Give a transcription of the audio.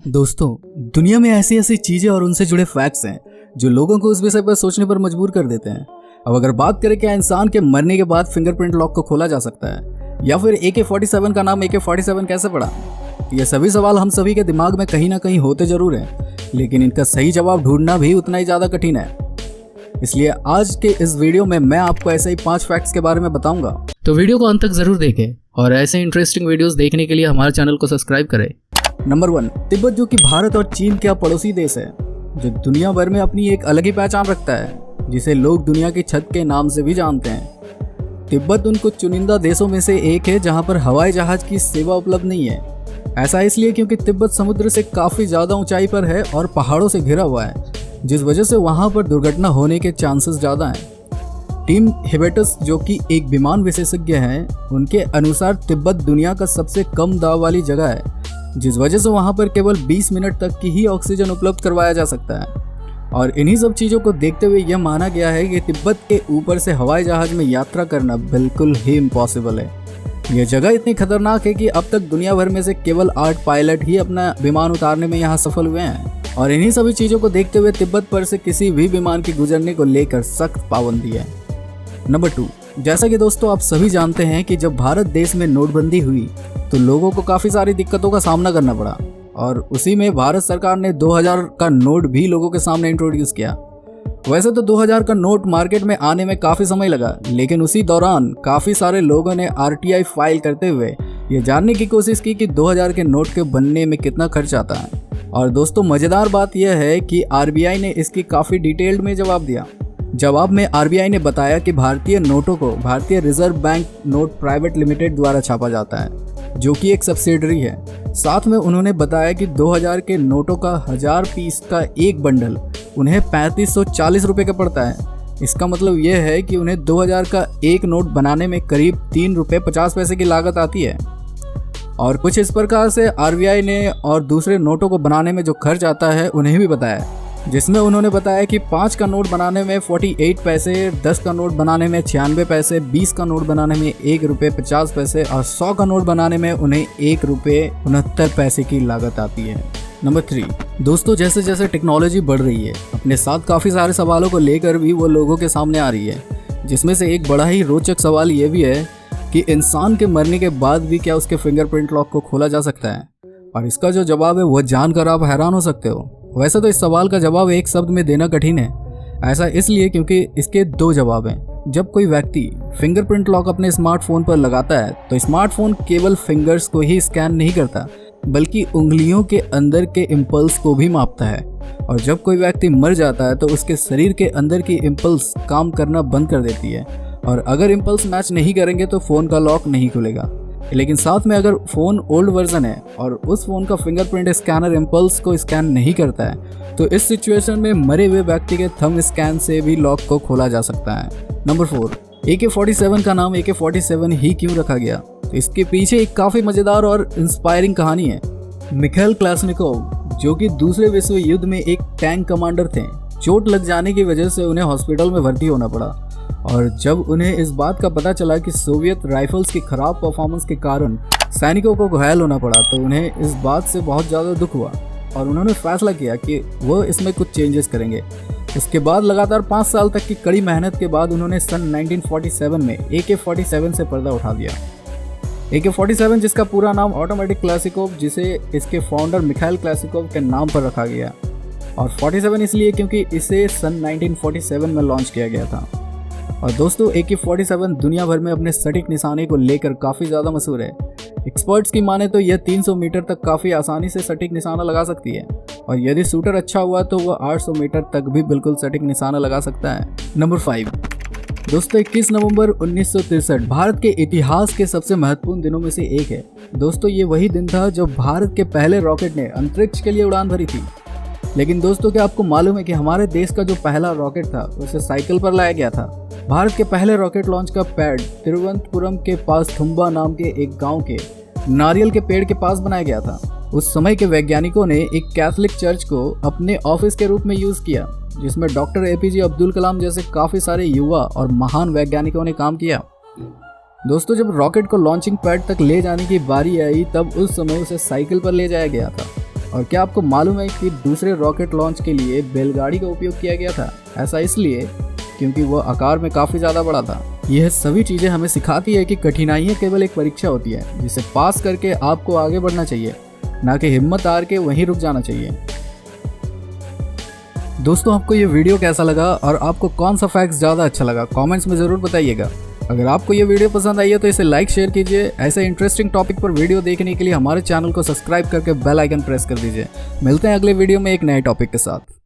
दोस्तों, दुनिया में ऐसी ऐसी चीजें और उनसे जुड़े फैक्ट्स हैं जो लोगों को उस विषय पर सोचने पर मजबूर कर देते हैं। अब अगर बात करें क्या इंसान के मरने के बाद फिंगरप्रिंट लॉक को खोला जा सकता है, या फिर AK-47 का नाम AK-47 कैसे पड़ा, ये सभी सवाल हम सभी के दिमाग में कहीं ना कहीं होते जरूर हैं, लेकिन इनका सही जवाब ढूंढना भी उतना ही ज़्यादा कठिन है। इसलिए आज के इस वीडियो में मैं आपको ऐसे ही 5 फैक्ट्स के बारे में बताऊंगा, तो वीडियो को अंत तक जरूर देखें और ऐसे इंटरेस्टिंग वीडियोस देखने के लिए हमारे चैनल को सब्सक्राइब करें। नंबर 1, तिब्बत, जो कि भारत और चीन का पड़ोसी देश है, जो दुनिया भर में अपनी एक अलग ही पहचान रखता है, जिसे लोग दुनिया की छत के नाम से भी जानते हैं। तिब्बत उन कुछ चुनिंदा देशों में से एक है जहां पर हवाई जहाज की सेवा उपलब्ध नहीं है। ऐसा इसलिए क्योंकि तिब्बत समुद्र से काफ़ी ज़्यादा ऊंचाई पर है और पहाड़ों से घिरा हुआ है, जिस वजह से वहां पर दुर्घटना होने के चांसेस ज़्यादा हैं। टीम हिबेटस, जो कि एक विमान विशेषज्ञ हैं, उनके अनुसार तिब्बत दुनिया का सबसे कम दाब वाली जगह है, जिस वजह से वहां पर केवल 20 मिनट तक की ही ऑक्सीजन उपलब्ध करवाया जा सकता है। और इन्हीं सब चीज़ों को देखते हुए यह माना गया है कि तिब्बत के ऊपर से हवाई जहाज में यात्रा करना बिल्कुल ही इम्पॉसिबल है। यह जगह इतनी खतरनाक है कि अब तक दुनिया भर में से केवल 8 पायलट ही अपना विमान उतारने में यहाँ सफल हुए हैं। और इन्हीं सभी चीज़ों को देखते हुए तिब्बत पर से किसी भी विमान के गुजरने को लेकर सख्त पाबंदी है। नंबर 2, जैसा कि दोस्तों आप सभी जानते हैं कि जब भारत देश में नोटबंदी हुई तो लोगों को काफ़ी सारी दिक्कतों का सामना करना पड़ा, और उसी में भारत सरकार ने 2000 का नोट भी लोगों के सामने इंट्रोड्यूस किया। वैसे तो 2000 का नोट मार्केट में आने में काफ़ी समय लगा, लेकिन उसी दौरान काफ़ी सारे लोगों ने RTI फाइल करते हुए ये जानने की कोशिश की कि 2000 के नोट के बनने में कितना खर्च आता है। और दोस्तों मज़ेदार बात यह है कि RBI ने इसकी काफ़ी डिटेल्ड में जवाब दिया। जवाब में RBI ने बताया कि भारतीय नोटों को भारतीय reserve bank note private limited द्वारा छापा जाता है, जो कि एक सब्सिडरी है। साथ में उन्होंने बताया कि 2000 के नोटों का 1000 पीस का एक बंडल उन्हें 3540 रुपये का पड़ता है। इसका मतलब यह है कि उन्हें 2000 का एक नोट बनाने में करीब 3 रुपये 50 पैसे की लागत आती है। और कुछ इस प्रकार से RBI ने और दूसरे नोटों को बनाने में जो खर्च आता है उन्हें भी बताया, जिसमें उन्होंने बताया कि 5 का नोट बनाने में 48 पैसे, 10 का नोट बनाने में 96 पैसे, 20 का नोट बनाने में 1 रुपये 50 पैसे और 100 का नोट बनाने में उन्हें 1 रुपये 69 पैसे की लागत आती है। नंबर 3, दोस्तों जैसे जैसे टेक्नोलॉजी बढ़ रही है, अपने साथ काफ़ी सारे सवालों को लेकर भी वो लोगों के सामने आ रही है, जिसमें से एक बड़ा ही रोचक सवाल ये भी है कि इंसान के मरने के बाद भी क्या उसके फिंगरप्रिंट लॉक को खोला जा सकता है। और इसका जो जवाब है वह जानकर आप हैरान हो सकते हो। वैसे तो इस सवाल का जवाब एक शब्द में देना कठिन है, ऐसा इसलिए क्योंकि इसके 2 जवाब हैं। जब कोई व्यक्ति फिंगरप्रिंट लॉक अपने स्मार्टफोन पर लगाता है तो स्मार्टफोन केवल फिंगर्स को ही स्कैन नहीं करता, बल्कि उंगलियों के अंदर के इम्पल्स को भी मापता है। और जब कोई व्यक्ति मर जाता है तो उसके शरीर के अंदर की इम्पल्स काम करना बंद कर देती है, और अगर इम्पल्स मैच नहीं करेंगे तो फ़ोन का लॉक नहीं खुलेगा। लेकिन साथ में अगर फ़ोन ओल्ड वर्जन है और उस फ़ोन का फिंगरप्रिंट स्कैनर इम्पल्स को स्कैन नहीं करता है, तो इस सिचुएशन में मरे हुए व्यक्ति के थंब स्कैन से भी लॉक को खोला जा सकता है। नंबर 4, AK-47 का नाम AK-47 ही क्यों रखा गया? तो इसके पीछे एक काफ़ी मज़ेदार और इंस्पायरिंग कहानी है। मिखाइल क्लाशनिकोव, जो कि दूसरे विश्व युद्ध में एक टैंक कमांडर थे, चोट लग जाने की वजह से उन्हें हॉस्पिटल में भर्ती होना पड़ा। और जब उन्हें इस बात का पता चला कि सोवियत राइफल्स की खराब परफॉर्मेंस के कारण सैनिकों को घायल होना पड़ा, तो उन्हें इस बात से बहुत ज़्यादा दुख हुआ और उन्होंने फैसला किया कि वो इसमें कुछ चेंजेस करेंगे। इसके बाद लगातार 5 साल तक की कड़ी मेहनत के बाद उन्होंने सन 1947 में AK-47 से पर्दा उठा दिया। AK-47, जिसका पूरा नाम ऑटोमेटिक क्लासिकोव, जिसे इसके फाउंडर मिखाइल क्लासिकोव के नाम पर रखा गया, और 47 इसलिए क्योंकि इसे सन 1947 में लॉन्च किया गया था। और दोस्तों AK-47 दुनिया भर में अपने सटीक निशाने को लेकर काफ़ी ज़्यादा मशहूर है। एक्सपर्ट्स की माने तो यह 300 मीटर तक काफ़ी आसानी से सटीक निशाना लगा सकती है, और यदि शूटर अच्छा हुआ तो वह 800 मीटर तक भी बिल्कुल सटीक निशाना लगा सकता है। नंबर 5, दोस्तों 21 नवंबर 1963 भारत के इतिहास के सबसे महत्वपूर्ण दिनों में से एक है। दोस्तों ये वही दिन था जब भारत के पहले रॉकेट ने अंतरिक्ष के लिए उड़ान भरी थी। लेकिन दोस्तों क्या आपको मालूम है कि हमारे देश का जो पहला रॉकेट था उसे साइकिल पर लाया गया था? भारत के पहले रॉकेट लॉन्च का पैड तिरुवनंतपुरम के पास थुम्बा नाम के एक गांव के नारियल के पेड़ के पास बनाया गया था। उस समय के वैज्ञानिकों ने एक कैथोलिक चर्च को अपने ऑफिस के रूप में यूज़ किया, जिसमें डॉक्टर APJ अब्दुल कलाम जैसे काफ़ी सारे युवा और महान वैज्ञानिकों ने काम किया। दोस्तों जब रॉकेट को लॉन्चिंग पैड तक ले जाने की बारी आई तब उस समय उसे साइकिल पर ले जाया गया था। और क्या आपको मालूम है कि दूसरे रॉकेट लॉन्च के लिए बैलगाड़ी का उपयोग किया गया था? ऐसा इसलिए क्योंकि वह आकार में काफ़ी ज़्यादा बड़ा था। यह सभी चीज़ें हमें सिखाती है कि कठिनाइयाँ केवल एक परीक्षा होती है जिसे पास करके आपको आगे बढ़ना चाहिए, ना कि हिम्मत हार के वहीं रुक जाना चाहिए। दोस्तों, आपको ये वीडियो कैसा लगा और आपको कौन सा फैक्ट ज़्यादा अच्छा लगा, कमेंट्स में ज़रूर बताइएगा। अगर आपको ये वीडियो पसंद आई है तो इसे लाइक शेयर कीजिए। ऐसे इंटरेस्टिंग टॉपिक पर वीडियो देखने के लिए हमारे चैनल को सब्सक्राइब करके बेल आइकन प्रेस कर दीजिए। मिलते हैं अगले वीडियो में एक नए टॉपिक के साथ।